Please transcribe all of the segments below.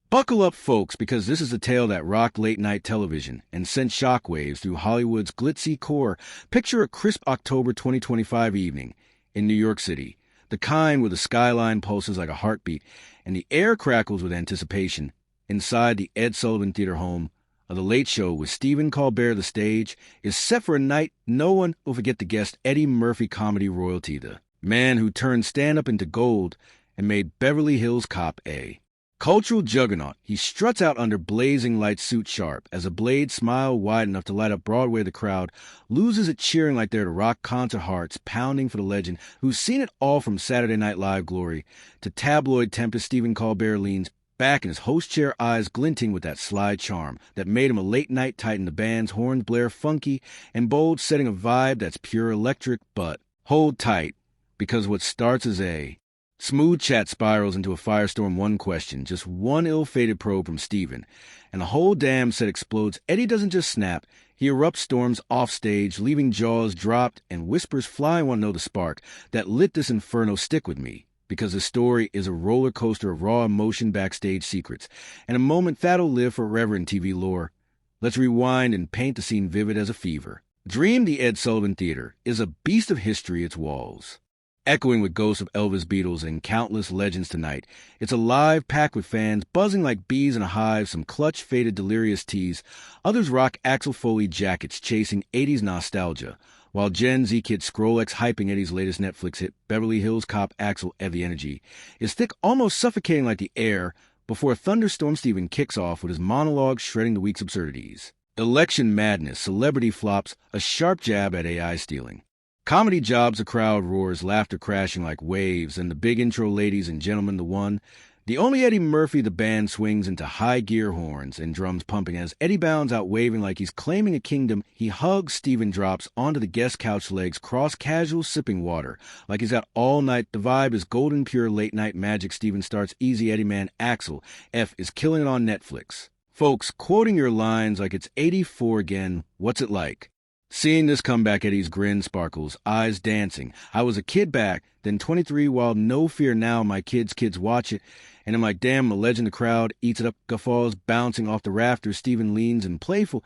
Buckle up, folks, because this is a tale that rocked late-night television and sent shockwaves through Hollywood's glitzy core. Picture a crisp October 2025 evening in New York City, the kind where the skyline pulses like a heartbeat and the air crackles with anticipation. Inside the Ed Sullivan Theater home of The Late Show with Stephen Colbert, the stage is set for a night no one will forget. The guest Eddie Murphy, comedy royalty, the man who turned stand-up into gold and made Beverly Hills Cop a cultural juggernaut. He struts out under blazing lights, suit sharp, as a blade smile wide enough to light up Broadway. The crowd loses it cheering like they're at a rock concert, hearts pounding for the legend who's seen it all from Saturday Night Live glory to tabloid tempest. Stephen Colbert leans back in his host chair, eyes glinting with that sly charm that made him a late-night titan. The band's horns blare funky and bold, setting a vibe that's pure electric. But hold tight, because what starts as a smooth chat spirals into a firestorm. One question, just one ill-fated probe from Stephen, and the whole damn set explodes. Eddie doesn't just snap, he erupts, storms off stage, leaving jaws dropped and whispers fly. I want to know the spark that lit this inferno. Stick with me, because the story is a roller coaster of raw emotion, backstage secrets, and a moment that'll live forever in TV lore. Let's rewind and paint the scene vivid as a fever dream. The Ed Sullivan Theater is a beast of history, its walls echoing with ghosts of Elvis, Beatles, and countless legends tonight. It's alive, packed with fans, buzzing like bees in a hive, some clutch, faded, delirious teas. Others rock Axel Foley jackets, chasing 80s nostalgia, while Gen Z kids scroll X hyping Eddie's latest Netflix hit, Beverly Hills Cop. Axel, the energy is thick, almost suffocating like the air before a thunderstorm. Stephen kicks off with his monologue, shredding the week's absurdities. Election madness, celebrity flops, a sharp jab at AI stealing. Comedy jobs, a crowd roars, laughter crashing like waves, and the big intro. Ladies and gentlemen, the one, the only Eddie Murphy. The band swings into high gear, horns and drums pumping as Eddie bounds out, waving like he's claiming a kingdom. He hugs Stephen, drops onto the guest couch, legs crossed, casual, sipping water like he's out all night. The vibe is golden, pure late-night magic. Stephen starts easy. Eddie man Axel is killing it on Netflix. Folks quoting your lines like it's 84 again. What's it like seeing this comeback? Eddie's grin sparkles, eyes dancing. I was a kid back then, 23, while no fear now. My kids watch it, and I'm like, damn, a legend. The crowd eats it up, guffaws bouncing off the rafters. Stephen leans and playful.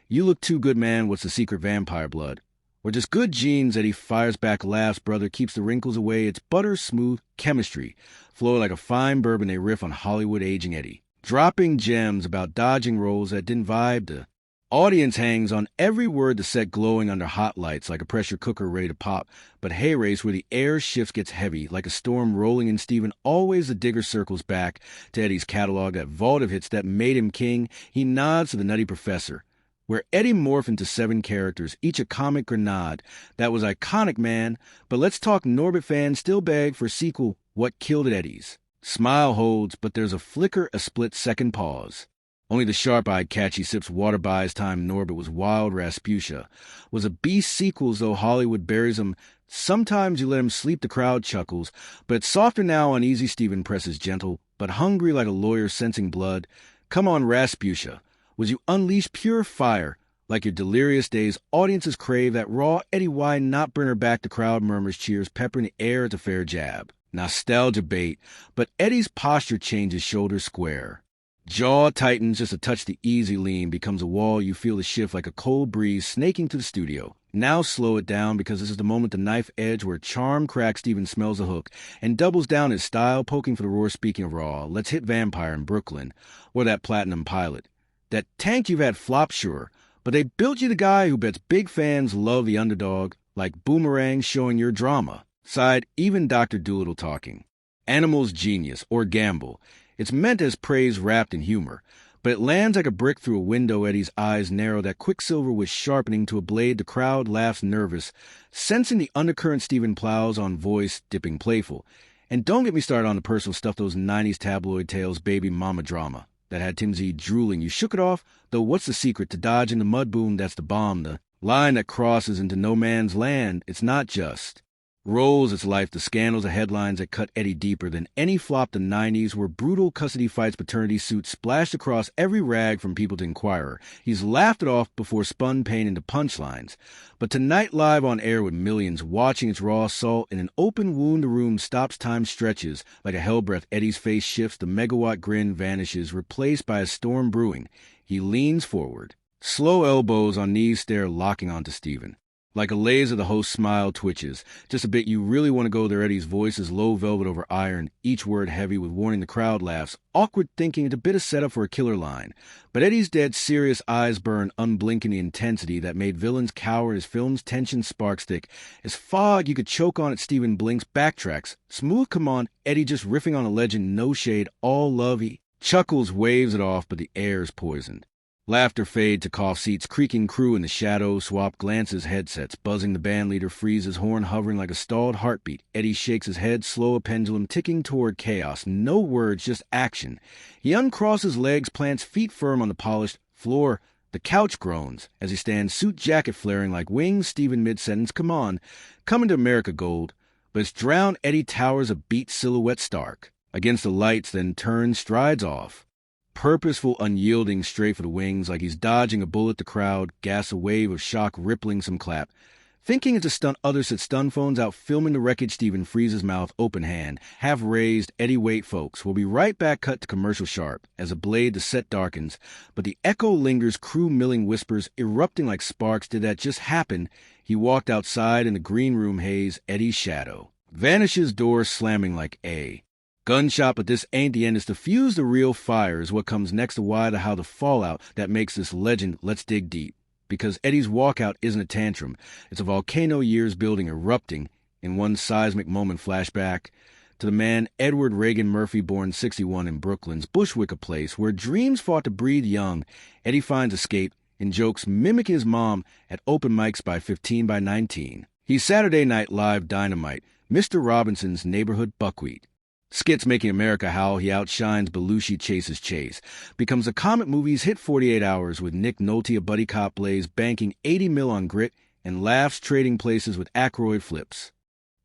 You look too good, man. What's the secret? Vampire blood or just good genes? Eddie fires back, laughs. Brother keeps the wrinkles away. It's butter smooth chemistry, flow like a fine bourbon. They riff on Hollywood aging. Eddie dropping gems about dodging roles that didn't vibe. The audience hangs on every word, the set glowing under hot lights like a pressure cooker ready to pop. But hey race, where the air shifts, gets heavy like a storm rolling in. Stephen, always the digger, circles back to Eddie's catalog, that vault of hits that made him king. He nods to the Nutty Professor, where Eddie morphed into 7 characters, each a comic grenade. That was iconic, man. But let's talk. Norbit fans still beg for a sequel. What killed it? Eddie's smile holds, but there's a flicker, a split-second pause. Only the sharp-eyed catchy sips water buys time. Norbit was wild. Rasputia was a beast. Sequels, though Hollywood buries him. Sometimes you let him sleep. The crowd chuckles, but it's softer now, uneasy. Stephen presses gentle, but hungry like a lawyer sensing blood. Come on, Rasputia. Was you unleash pure fire like your delirious days? Audiences crave that raw. Eddie, why not bring her back? The crowd murmurs, cheers, pepper in the air. It's a fair jab. Nostalgia bait, but Eddie's posture changes, shoulders square. Jaw tightens, just a touch. The easy lean becomes a wall. You feel the shift like a cold breeze snaking to the studio. Now slow it down, because this is the moment, the knife edge where charm cracks. Stephen smells the hook and doubles down his style, poking for the roar. Speaking of raw, let's hit Vampire in Brooklyn, or that Platinum Pilot. That tank you've had flop, sure, but they built you the guy who bets big fans love the underdog, like Boomerang showing your drama. Side, even Dr. Dolittle talking. Animal's genius, or gamble. It's meant as praise wrapped in humor, but it lands like a brick through a window. Eddie's eyes narrow, that Quicksilver was sharpening to a blade. The crowd laughs nervous, sensing the undercurrent. Stephen plows on, voice dipping playful. And don't get me started on the personal stuff, those 90s tabloid tales, baby mama drama that had Tim Z drooling. You shook it off, though what's the secret to dodging the mud boom? That's the bomb, the line that crosses into no man's land. It's not just Rolls its life, the scandals of headlines that cut Eddie deeper than any flop the 90s, where brutal custody fights, paternity suits splashed across every rag from People to Inquirer. He's laughed it off before spun pain into punchlines. But tonight, live on air with millions watching its raw assault, in an open wound, the room stops, time stretches. Like a hell breath, Eddie's face shifts, the megawatt grin vanishes, replaced by a storm brewing. He leans forward. Slow elbows on knees stare, locking onto Stephen. Like a laser, the host's smile twitches. Just a bit, you really want to go there. Eddie's voice is low velvet over iron, each word heavy with warning. The crowd laughs. Awkward thinking, it's a bit of setup for a killer line. But Eddie's dead serious, eyes burn, unblinking the intensity that made villains cower. His film's tension sparks thick. As fog, you could choke on it. Stephen blinks, backtracks. Smooth, come on. Eddie just riffing on a legend, no shade, all love. He chuckles, waves it off, but the air's poisoned. Laughter fade to cough seats, creaking crew in the shadows, swap glances, headsets, buzzing. The bandleader freezes, horn hovering like a stalled heartbeat. Eddie shakes his head, slow, a pendulum ticking toward chaos. No words, just action. He uncrosses legs, plants feet firm on the polished floor. The couch groans as he stands, suit jacket flaring like wings. Stephen mid-sentence, come on, coming to America gold. But it's drowned. Eddie towers, a beat silhouette stark against the lights, then turns, strides off. Purposeful, unyielding, straight for the wings, like he's dodging a bullet. The crowd gas, a wave of shock, rippling, some clap. Thinking it's a stunt, others set stun phones out, filming the wreckage. Stephen freezes mouth, open hand, half raised. Eddie, wait, folks. We'll be right back. Cut to commercial sharp. As a blade, the set darkens, but the echo lingers, crew milling, whispers erupting like sparks. Did that just happen? He walked outside in the green room haze. Eddie's shadow vanishes, door slamming like a gunshot, but this ain't the end. It's to fuse the real fire is what comes next. To why, the how, the fallout that makes this legend. Let's dig deep. Because Eddie's walkout isn't a tantrum. It's a volcano, years building, erupting in one seismic moment. Flashback to the man Edward Reagan Murphy, born 61 in Brooklyn's Bushwick, a place where dreams fought to breathe young. Eddie finds escape in jokes mimicking his mom at open mics by 15 by 19. He's Saturday Night Live dynamite, Mr. Robinson's neighborhood buckwheat. Skits making America howl, he outshines Belushi, chases Chase. Becomes a comic movie's hit 48 Hours with Nick Nolte, a buddy cop blaze, banking 80 mil on grit, and laughs trading places with Aykroyd flips.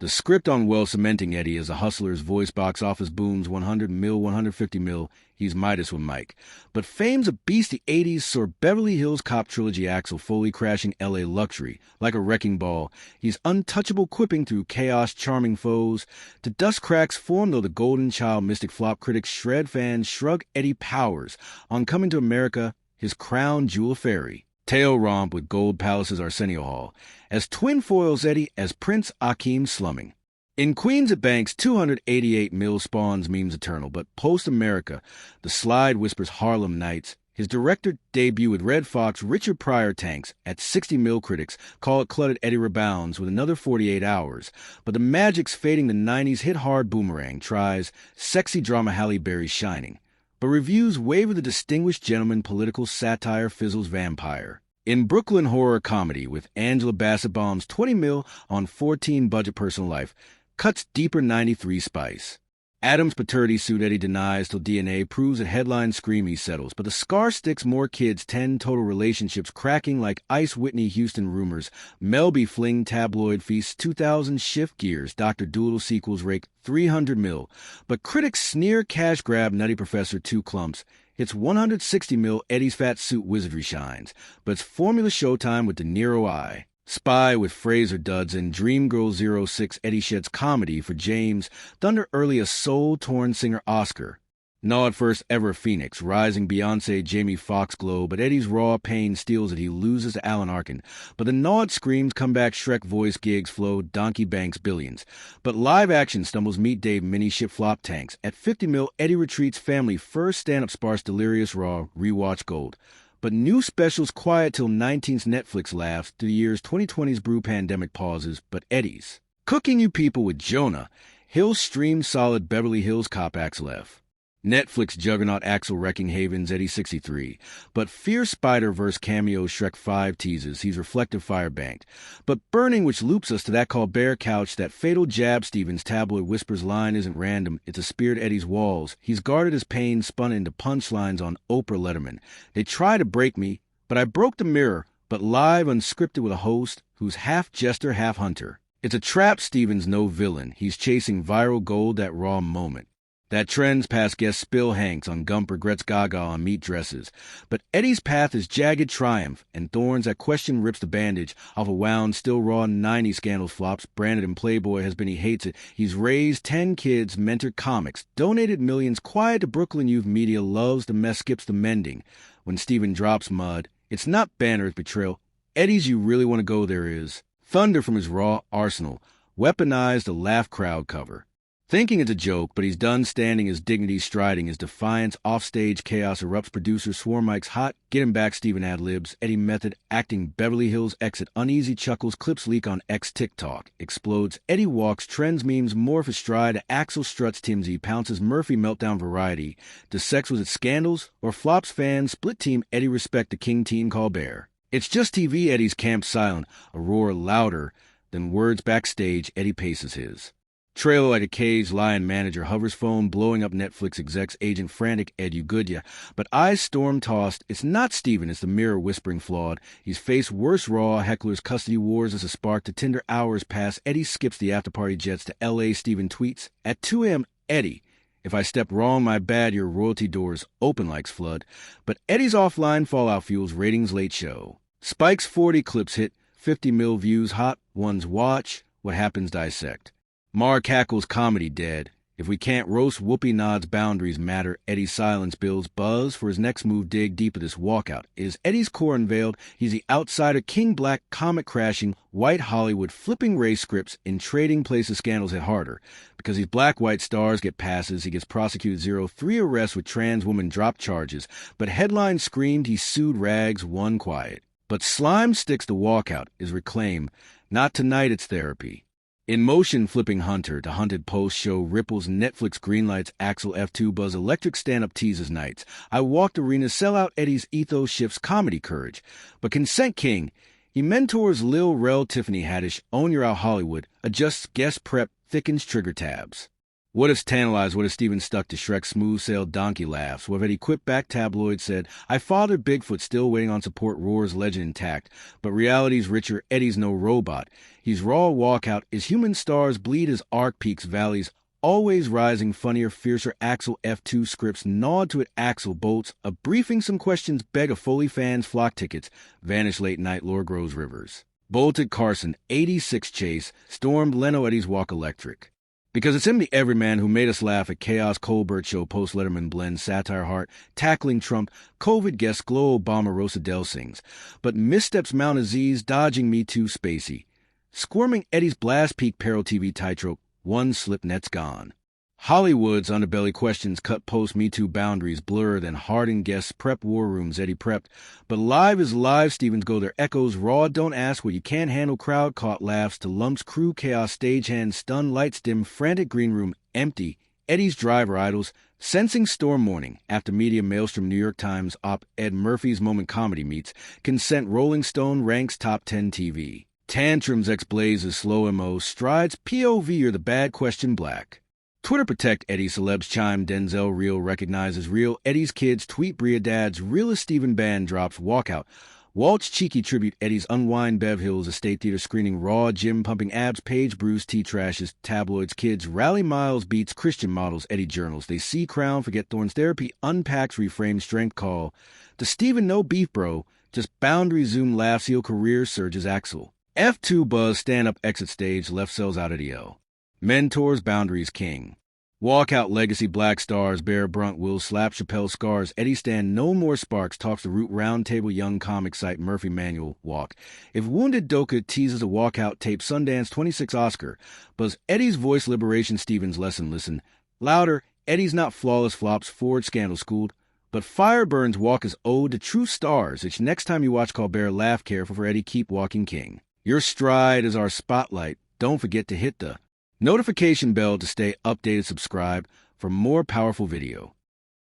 The script on well cementing Eddie as a hustler's voice. Box office booms, 100 mil, 150 mil. He's Midas with Mike. But fame's a beast. The 80s saw Beverly Hills Cop trilogy, Axel Foley crashing L.A. luxury. Like a wrecking ball, he's untouchable, quipping through chaos, charming foes. To dust cracks form, though the golden child mystic flop. Critics shred, fans shrug. Eddie powers on Coming to America, his crown jewel fairy. Tail romp with Gold Palace's Arsenio Hall. As twin foils Eddie as Prince Akeem slumming. In Queens at Banks, 288 mil spawns memes eternal, but post-America, the slide whispers Harlem Nights. His director debut with Red Fox, Richard Pryor tanks at 60 mil. Critics call it cluttered. Eddie rebounds with another 48 Hours. But the magic's fading. The 90s hit hard. Boomerang tries sexy drama. Halle Berry shining. But reviews waver. The distinguished gentleman, political satire fizzles. Vampire. In Brooklyn horror comedy with Angela Bassett, bombs 20 mil on 14 budget. Personal life cuts deeper. 93 spice. Adam's paternity suit Eddie denies till DNA proves a headline scream. He settles, but the scar sticks. More kids, 10 total relationships cracking like ice. Whitney Houston rumors. Melby fling tabloid feasts. 2000 shift gears. Dr. Doolittle sequels rake 300 mil. But critics sneer. Cash grab. Nutty Professor 2 clumps. It's 160 mil. Eddie's fat suit wizardry shines. But it's Formula Showtime with De Niro eye. Spy with Fraser duds and Dreamgirl 06. Eddie sheds comedy for James. Thunder early, a soul-torn singer Oscar. Nod first ever Phoenix. Rising Beyonce, Jamie Foxx glow. But Eddie's raw pain steals it. He loses to Alan Arkin. But the Nod screams come back. Shrek voice gigs flow. Donkey Banks billions. But live action stumbles. Meet Dave mini ship flop tanks. At 50 mil, Eddie retreats. Family first stand-up sparse. Delirious raw. Rewatch gold. But new specials quiet till 19's Netflix laughs. To the year's 2020's brew pandemic pauses. But Eddie's cooking you people with Jonah. Hill stream solid. Beverly Hills Cop Axel F. Netflix juggernaut Axel wrecking Havens. Eddie 63. But Fierce Spider-Verse cameo Shrek 5 teases. He's reflective firebanked. But Burning, which loops us to that Colbert couch. That fatal jab Stevens tabloid whispers line isn't random. It's a spear to Eddie's walls. He's guarded his pain, spun into punchlines on Oprah Letterman. They try to break me, but I broke the mirror. But live, unscripted with a host who's half jester, half hunter. It's a trap. Steven's no villain. He's chasing viral gold that raw moment. That trends past guest Spill Hanks on Gump regrets Gaga on meat dresses. But Eddie's path is jagged triumph, and thorns that question rips the bandage off a wound still raw 90 scandals flops. Branded in Playboy has been he hates it. He's raised 10 kids, mentored comics, donated millions, quiet to Brooklyn youth media, loves the mess, skips the mending. When Steven drops mud, it's not Banner's betrayal. Eddie's You Really Want to Go There is thunder from his raw arsenal, weaponized the laugh crowd cover. Thinking it's a joke, but he's done standing his dignity, striding his defiance. Offstage chaos erupts. Producers swarm mics hot. Get him back, Steven ad-libs. Eddie method acting. Beverly Hills exit. Uneasy chuckles. Clips leak on X TikTok. Explodes. Eddie walks. Trends memes morph astride. Axel struts. Timsy pounces. Murphy meltdown variety. Does sex was it scandals or flops? Fans split team. Eddie respect the king teen Colbert. It's just TV. Eddie's camp silent. A roar louder than words backstage. Eddie paces his. Trailer at a cage, lion manager hovers phone, blowing up Netflix execs, agent frantic, Ed, you good ya? But eyes storm-tossed, it's not Steven, it's the mirror whispering flawed. He's faced worse raw, hecklers, custody wars as a spark to tender hours pass. Eddie skips the after-party jets to L.A. Steven tweets, at 2 a.m., Eddie, if I step wrong, my bad, your royalty doors open like flood. But Eddie's offline fallout fuels ratings late show. Spike's 40 clips hit, 50 mil views hot, ones watch, what happens dissect. Mar cackles comedy dead. If we can't roast, Whoopi nods boundaries matter. Eddie's silence builds buzz for his next move. Dig deep at this walkout. Is Eddie's core unveiled? He's the outsider, king black, comic crashing, white Hollywood, flipping race scripts. In trading places, scandals hit harder. Because these black-white stars get passes, he gets prosecuted 0-3 arrests with trans woman drop charges. But headlines screamed he sued rags, one quiet. But slime sticks the walkout is reclaimed. Not tonight, it's therapy. In motion, flipping hunter to hunted post show ripples, Netflix greenlights, Axel F2 buzz, electric stand-up teases nights. I walked arenas, sell out. Eddie's ethos shifts comedy courage. But Consent King, he mentors Lil Rel, Tiffany Haddish, own your out Hollywood, adjusts guest prep, thickens trigger tabs. What if tantalized? What if Steven stuck to Shrek's smooth-sailed donkey laughs? What if Eddie quit back tabloid said, I fathered Bigfoot, still waiting on support, roars legend intact. But reality's richer, Eddie's no robot. He's raw walkout, his human stars bleed his arc peaks, valleys, always rising, funnier, fiercer. Axel F2 scripts nod to it, Axel bolts. A briefing, some questions beg a Foley fans, flock tickets, vanish late night, lore grows rivers. Bolted Carson, 86 chase, stormed Leno Eddie's walk electric. Because it's him, the everyman who made us laugh at Chaos Colbert Show, post-Letterman blend, satire heart, tackling Trump, COVID guest, glow Obama, Rosa Del sings. But missteps Mount Aziz, dodging Me Too spacey. Squirming Eddie's blast peak peril TV tightrope, one slip net's gone. Hollywood's underbelly questions cut post Me Too boundaries, blur, then hardened guests prep war rooms, Eddie prepped. But live is live, Stevens go their echoes, raw, don't ask what you can't handle, crowd caught laughs, to lumps, crew, chaos, stagehand, stun, lights dim, frantic green room, empty. Eddie's driver idols, sensing storm morning, after media maelstrom, New York Times, op-ed Murphy's moment comedy meets, consent, Rolling Stone ranks top 10 TV. Tantrums, ex-blazes, slow MO, strides, POV or the bad question black. Twitter protect Eddie, celebs chime, Denzel real, recognizes real. Eddie's kids tweet Bria dads, realest Steven band drops, walkout. Walt's cheeky tribute, Eddie's unwind, Bev Hills, estate theater screening, raw, gym pumping abs, page bruise, tea trashes, tabloids, kids, rally miles, beats, Christian models, Eddie journals. They see crown, forget thorns, therapy, unpacks, reframes, strength call. To Steven, no beef, bro. Just boundary zoom, laughs, heel career, surges Axel. F2 buzz, stand up, exit stage, left cells out at EO. Mentors, boundaries, king. Walkout, legacy, black stars, Bear Brunt, Will slap, Chappelle scars, Eddie stand, no more sparks, talks the root, round table, young comic site, Murphy manual, walk. If Wounded Doka teases a walkout tape, Sundance 26 Oscar, buzz Eddie's voice, liberation, Stevens lesson, listen. Louder, Eddie's not flawless, flops, Ford scandal schooled. But fire burns, walk is ode to true stars. It's next time you watch Colbert, laugh careful for Eddie, keep walking king. Your stride is our spotlight. Don't forget to hit the notification bell to stay updated. Subscribe for more powerful video.